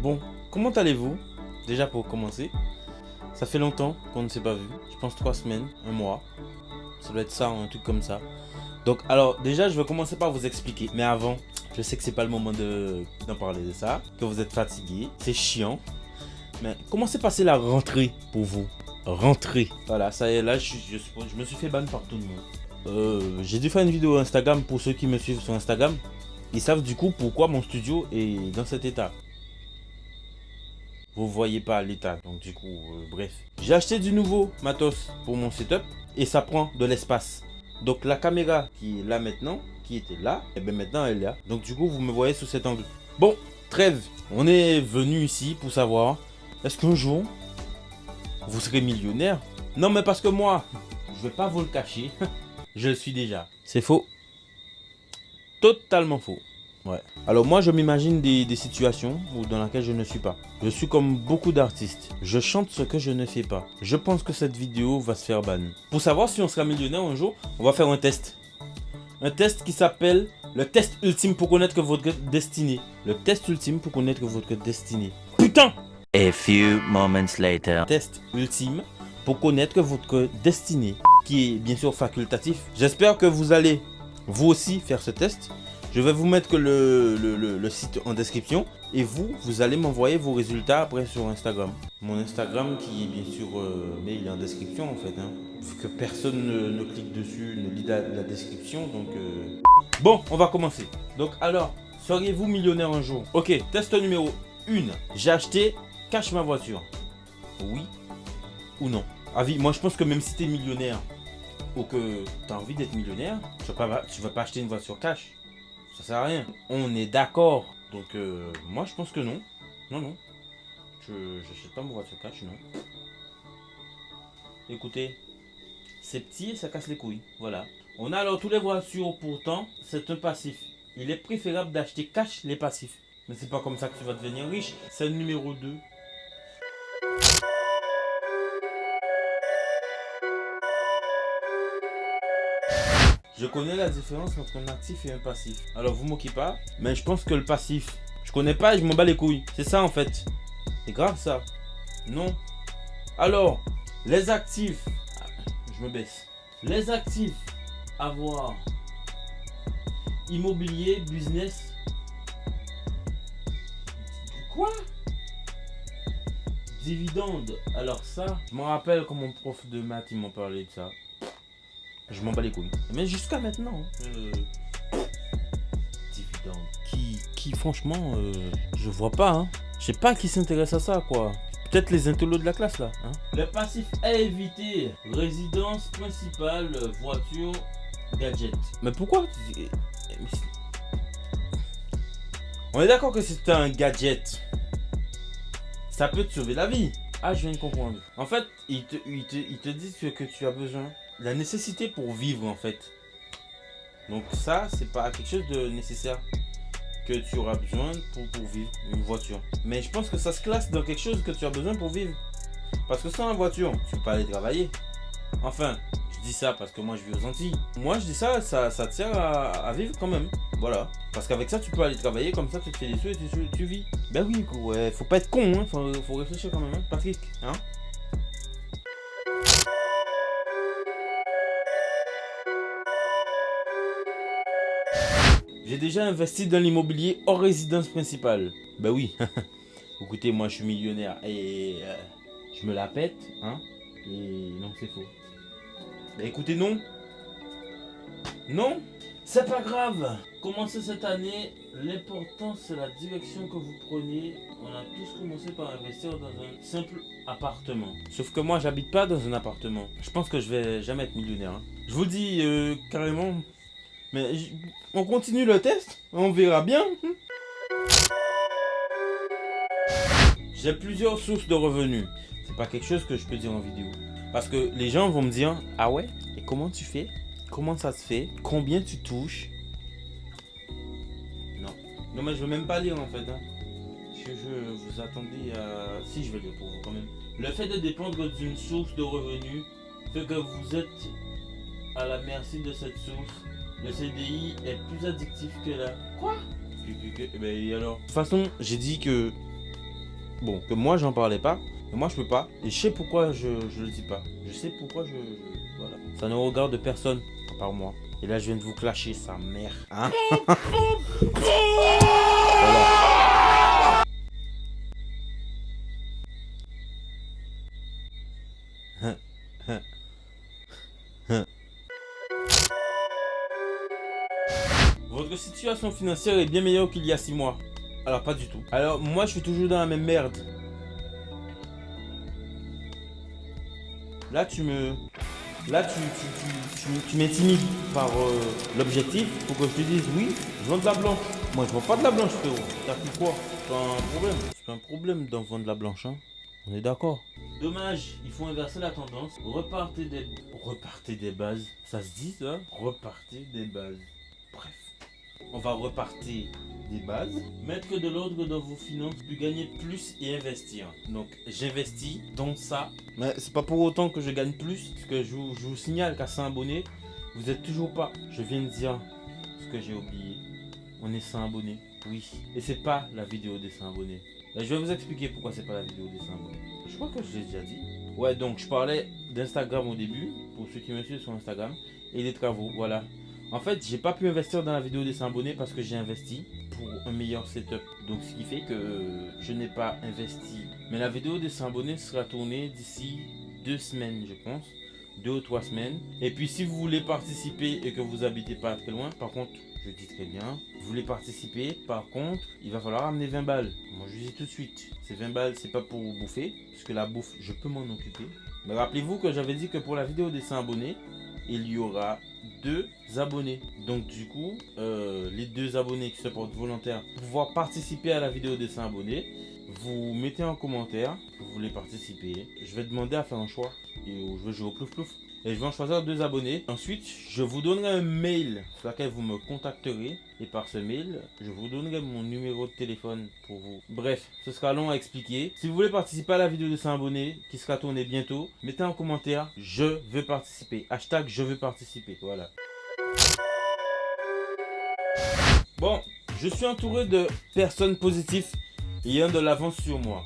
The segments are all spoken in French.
Bon, comment allez-vous? Déjà pour commencer, ça fait longtemps qu'on ne s'est pas vu. Je pense 3 semaines, un mois. Ça doit être ça, un truc comme ça. Donc alors déjà je vais commencer par vous expliquer. Mais avant, je sais que c'est pas le moment d'en parler de ça. Que vous êtes fatigué, c'est chiant. Mais comment s'est passée la rentrée pour vous? Rentrée. Voilà, ça y est, là je me suis fait ban par tout le monde. J'ai dû faire une vidéo Instagram pour ceux qui me suivent sur Instagram. Ils savent du coup pourquoi mon studio est dans cet état. Vous voyez pas l'état, donc du coup, bref. J'ai acheté du nouveau matos pour mon setup et ça prend de l'espace. Donc la caméra qui est là maintenant, qui était là, et bien maintenant elle est là. Donc du coup, vous me voyez sous cet angle. Bon, trêve. On est venu ici pour savoir, est-ce qu'un jour, vous serez millionnaire? Non, mais parce que moi, je vais pas vous le cacher, je le suis déjà. C'est faux. Totalement faux. Ouais. Alors moi je m'imagine des situations dans lesquelles je ne suis pas. Je suis comme beaucoup d'artistes. Je chante ce que je ne fais pas. Je pense que cette vidéo va se faire ban. Pour savoir si on sera millionnaire un jour, on va faire un test. Un test qui s'appelle le test ultime pour connaître votre destinée. Le test ultime pour connaître votre destinée. Putain! A few moments later. Test ultime pour connaître votre destinée. Qui est bien sûr facultatif. J'espère que vous allez vous aussi faire ce test. Je vais vous mettre le site en description et vous allez m'envoyer vos résultats après sur Instagram. Mon Instagram qui est bien sûr, mais il est en description en fait. Hein, vu que personne ne clique dessus, ne lit la description. Donc, Bon, on va commencer. Donc alors, seriez-vous millionnaire un jour? Ok, test numéro 1. J'ai acheté cash ma voiture. Oui ou non? Avis, moi je pense que même si tu es millionnaire ou que tu as envie d'être millionnaire, tu vas pas acheter une voiture cash. Ça sert à rien. On est d'accord. Donc moi je pense que non. Non. Je n'achète pas ma voiture cash, non. Écoutez, c'est petit et ça casse les couilles. Voilà. On a alors tous les voitures pourtant, c'est un passif. Il est préférable d'acheter cash les passifs. Mais c'est pas comme ça que tu vas devenir riche. C'est le numéro 2. Je connais la différence entre un actif et un passif. Alors vous moquez pas, mais je pense que le passif, je connais pas et je m'en bats les couilles. C'est ça en fait. C'est grave ça. Non. Alors, les actifs, je me baisse. Les actifs, avoir immobilier, business. Quoi? Dividende. Alors ça, je me rappelle quand mon prof de maths il m'en parlait de ça. Je m'en bats les couilles. Mais jusqu'à maintenant, dividende. Qui franchement, je vois pas. Hein. Je sais pas qui s'intéresse à ça, quoi. Peut-être les intellos de la classe, là. Hein. Le passif à éviter. Résidence principale, voiture, gadget. Mais pourquoi? On est d'accord que c'est un gadget. Ça peut te sauver la vie. Ah, je viens de comprendre. En fait, ils te disent que tu as besoin. La nécessité pour vivre en fait. Donc ça, c'est pas quelque chose de nécessaire que tu auras besoin pour vivre, une voiture. Mais je pense que ça se classe dans quelque chose que tu as besoin pour vivre. Parce que sans la voiture, tu peux pas aller travailler. Enfin, je dis ça parce que moi je vis aux Antilles. Moi je dis ça, ça te sert à vivre quand même. Voilà. Parce qu'avec ça, tu peux aller travailler, comme ça tu te fais des sous et tu vis. Ben oui, ouais, faut pas être con, hein. Faut réfléchir quand même, hein, Patrick. Hein. J'ai déjà investi dans l'immobilier hors résidence principale. Ben oui. Écoutez, moi je suis millionnaire et je me la pète. Hein. Et non, c'est faux. Ben écoutez, non. Non. C'est pas grave. Commencez cette année. L'important c'est la direction que vous prenez. On a tous commencé par investir dans un simple appartement. Sauf que moi j'habite pas dans un appartement. Je pense que je vais jamais être millionnaire. Hein. Je vous dis carrément. Mais on continue le test, on verra bien. J'ai plusieurs sources de revenus. C'est pas quelque chose que je peux dire en vidéo. Parce que les gens vont me dire, ah ouais, et comment tu fais? Comment ça se fait? Combien tu touches? Non. Non mais je veux même pas lire en fait. Hein. Je vous attendais à... Si, je vais lire pour vous quand même. Le fait de dépendre d'une source de revenus fait que vous êtes à la merci de cette source. Le CDI est plus addictif que la... Quoi? Ben alors... De toute façon, j'ai dit que bon, que moi j'en parlais pas, et moi je peux pas, et je sais pourquoi je le dis pas. Je sais pourquoi voilà. Ça ne regarde personne, à part moi. Et là je viens de vous clasher sa mère, hein. Voilà. Votre situation financière est bien meilleure qu'il y a 6 mois. Alors pas du tout. Alors moi je suis toujours dans la même merde. Là tu m'intimides par l'objectif pour que je te dise oui, je vends de la blanche. Moi je vends pas de la blanche frérot. T'as plus quoi? C'est pas un problème. C'est pas un problème d'en vendre de la blanche, hein. On est d'accord. Dommage, il faut inverser la tendance. Repartez des bases. Ça se dit ça? Repartez des bases. Bref. On va repartir des bases, mettre de l'ordre dans vos finances, puis gagner plus et investir. Donc j'investis dans ça, mais c'est pas pour autant que je gagne plus, parce que je vous signale qu'à 100 abonnés, vous êtes toujours pas. Je viens de dire ce que j'ai oublié. On est 100 abonnés, oui. Et c'est pas la vidéo des 100 abonnés. Là, je vais vous expliquer pourquoi c'est pas la vidéo des 100 abonnés. Je crois que je l'ai déjà dit. Ouais, donc je parlais d'Instagram au début, pour ceux qui me suivent sur Instagram, et des travaux, voilà. En fait, j'ai pas pu investir dans la vidéo des 100 abonnés parce que j'ai investi pour un meilleur setup. Donc, ce qui fait que je n'ai pas investi. Mais la vidéo des 100 abonnés sera tournée d'ici 2 semaines, je pense. 2 ou 3 semaines. Et puis, si vous voulez participer et que vous habitez pas très loin, par contre, je dis très bien, vous voulez participer, par contre, il va falloir amener 20 balles. Moi, je vous dis tout de suite, ces 20 balles, c'est pas pour bouffer, parce que la bouffe, je peux m'en occuper. Mais rappelez-vous que j'avais dit que pour la vidéo des 100 abonnés, il y aura 2 abonnés. Donc du coup, les 2 abonnés qui se portent volontaires pour pouvoir participer à la vidéo des 100 abonnés, vous mettez en commentaire que vous voulez participer. Je vais demander à faire un choix. Et je vais jouer au plouf plouf. Et je vais en choisir 2 abonnés. Ensuite, je vous donnerai un mail sur lequel vous me contacterez. Et par ce mail, je vous donnerai mon numéro de téléphone pour vous. Bref, ce sera long à expliquer. Si vous voulez participer à la vidéo de 100 abonnés, qui sera tournée bientôt, mettez en commentaire « Je veux participer ». Hashtag « Je veux participer ». Voilà. Bon, je suis entouré de personnes positives ayant de l'avance sur moi.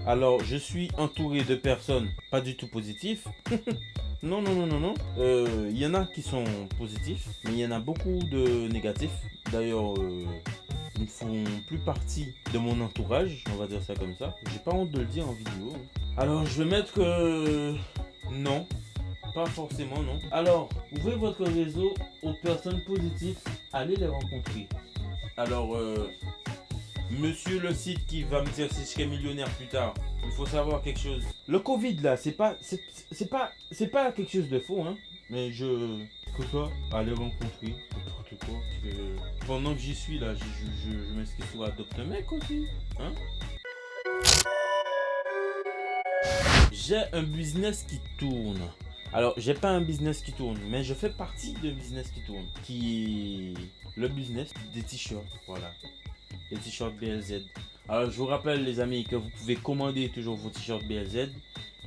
Alors, je suis entouré de personnes pas du tout positives. Non. Il y en a qui sont positifs, mais il y en a beaucoup de négatifs. D'ailleurs, ils ne font plus partie de mon entourage, on va dire ça comme ça. J'ai pas honte de le dire en vidéo. Alors, je vais mettre non, pas forcément non. Alors, ouvrez votre réseau aux personnes positives, allez les rencontrer. Alors, monsieur le site qui va me dire si je serai millionnaire plus tard, il faut savoir quelque chose. Le Covid là, c'est pas quelque chose de faux, hein. Mais que ça, aller rencontrer n'importe quoi. Pendant que j'y suis là, je m'inscris sur Adopte un mec aussi, hein. J'ai un business qui tourne. Alors, j'ai pas un business qui tourne, mais je fais partie d'un business qui tourne, qui est le business des t-shirts, voilà. Les t-shirts BLZ. Alors je vous rappelle les amis que vous pouvez commander toujours vos t-shirts BLZ.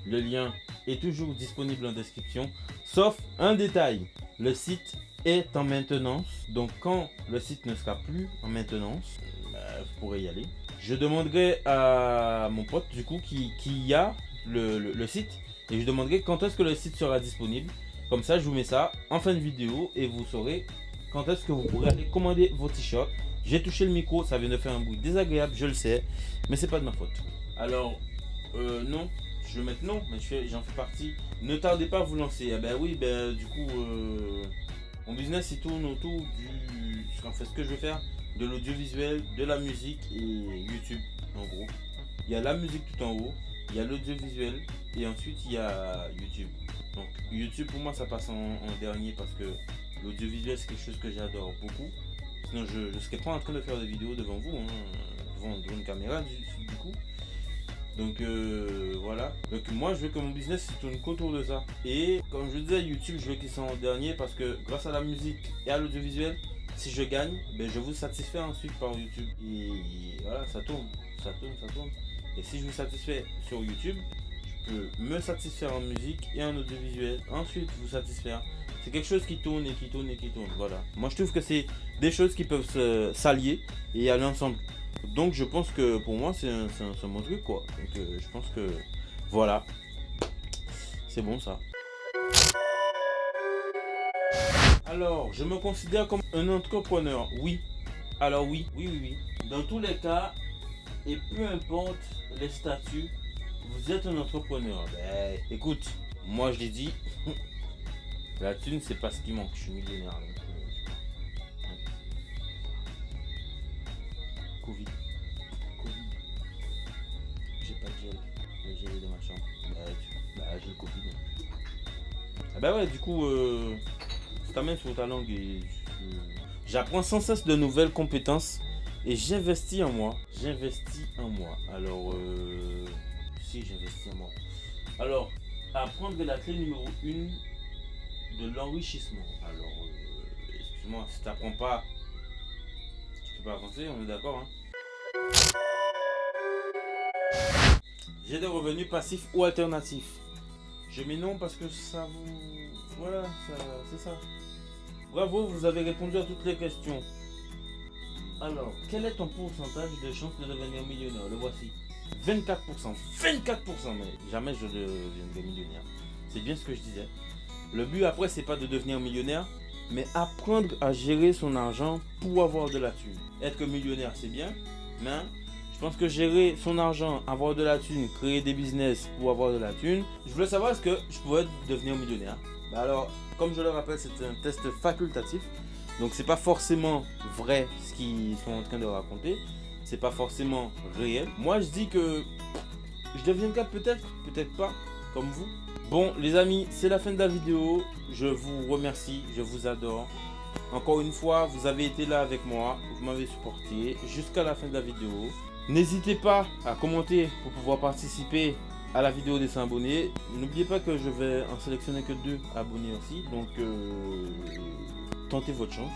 Le lien est toujours disponible en description. Sauf un détail, le site est en maintenance. Donc quand le site ne sera plus en maintenance, vous pourrez y aller. Je demanderai à mon pote du coup qui a le site. Et je demanderai quand est-ce que le site sera disponible. Comme ça je vous mets ça en fin de vidéo et vous saurez quand est-ce que vous pourrez aller commander vos t-shirts. J'ai touché le micro, ça vient de faire un bruit désagréable, je le sais, mais c'est pas de ma faute. Alors, non, je vais mettre non, mais j'en fais partie. Ne tardez pas à vous lancer. Ah ben oui, du coup, mon business il tourne autour en fait, ce que je veux faire, de l'audiovisuel, de la musique et YouTube, en gros. Il y a la musique tout en haut, il y a l'audiovisuel et ensuite il y a YouTube. Donc YouTube pour moi ça passe en dernier parce que l'audiovisuel c'est quelque chose que j'adore beaucoup. Sinon je ne serais pas en train de faire des vidéos devant vous, hein, devant une caméra du coup. Donc voilà. Donc moi je veux que mon business se tourne qu'autour de ça. Et comme je disais, YouTube je veux qu'il soit en dernier parce que grâce à la musique et à l'audiovisuel, si je gagne, je vous satisfais ensuite par YouTube. Et voilà, ça tourne. Et si je vous satisfais sur YouTube, je peux me satisfaire en musique et en audiovisuel. Ensuite vous satisfaire. C'est quelque chose qui tourne et qui tourne et qui tourne. Voilà. Moi je trouve que c'est des choses qui peuvent s'allier et aller ensemble. Donc je pense que pour moi c'est un bon truc quoi. Donc je pense que voilà, c'est bon ça. Alors je me considère comme un entrepreneur, oui. Alors oui. Dans tous les cas, et peu importe les statuts, vous êtes un entrepreneur. Ben, écoute, moi je l'ai dit, la thune c'est pas ce qui manque, je suis millionnaire. Donc, Covid. J'ai pas de gel. Le gel est dans ma chambre. J'ai le Covid. Ah bah ouais, du coup, c'est ta main sur ta langue et j'apprends sans cesse de nouvelles compétences et j'investis en moi. Alors, si j'investis en moi. Alors, apprendre est la clé numéro 1 de l'enrichissement. Alors, excuse-moi, si t'apprends pas, tu peux pas avancer, on est d'accord, hein? J'ai des revenus passifs ou alternatifs. Je mets non parce que ça vous... Voilà, c'est ça. Bravo, vous avez répondu à toutes les questions. Alors, quel est ton pourcentage de chance de devenir millionnaire? Le voici. 24%. 24%, mais jamais je deviendrai millionnaire. C'est bien ce que je disais. Le but après, c'est pas de devenir millionnaire, mais apprendre à gérer son argent pour avoir de la thune. Être millionnaire, c'est bien, mais je pense que gérer son argent, avoir de la thune, créer des business pour avoir de la thune, je voulais savoir est-ce que je pourrais devenir millionnaire. Bah alors, comme je le rappelle, c'est un test facultatif. Donc c'est pas forcément vrai ce qu'ils sont en train de raconter. C'est pas forcément réel. Moi je dis que je deviendrai peut-être pas, comme vous. Bon les amis, c'est la fin de la vidéo. Je vous remercie, je vous adore. Encore une fois, vous avez été là avec moi. Vous m'avez supporté jusqu'à la fin de la vidéo. N'hésitez pas à commenter pour pouvoir participer à la vidéo des 100 abonnés. N'oubliez pas que je vais en sélectionner que 2 abonnés aussi. Donc tentez votre chance.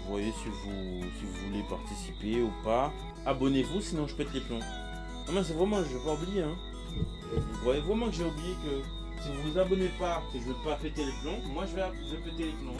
Vous voyez si vous voulez participer ou pas. Abonnez-vous, sinon je pète les plombs. Non mais c'est vraiment, je vais pas oublier. Hein. Vous voyez vraiment que j'ai oublié que si vous vous abonnez pas, que je ne veux pas péter les plombs, moi je vais péter les plombs.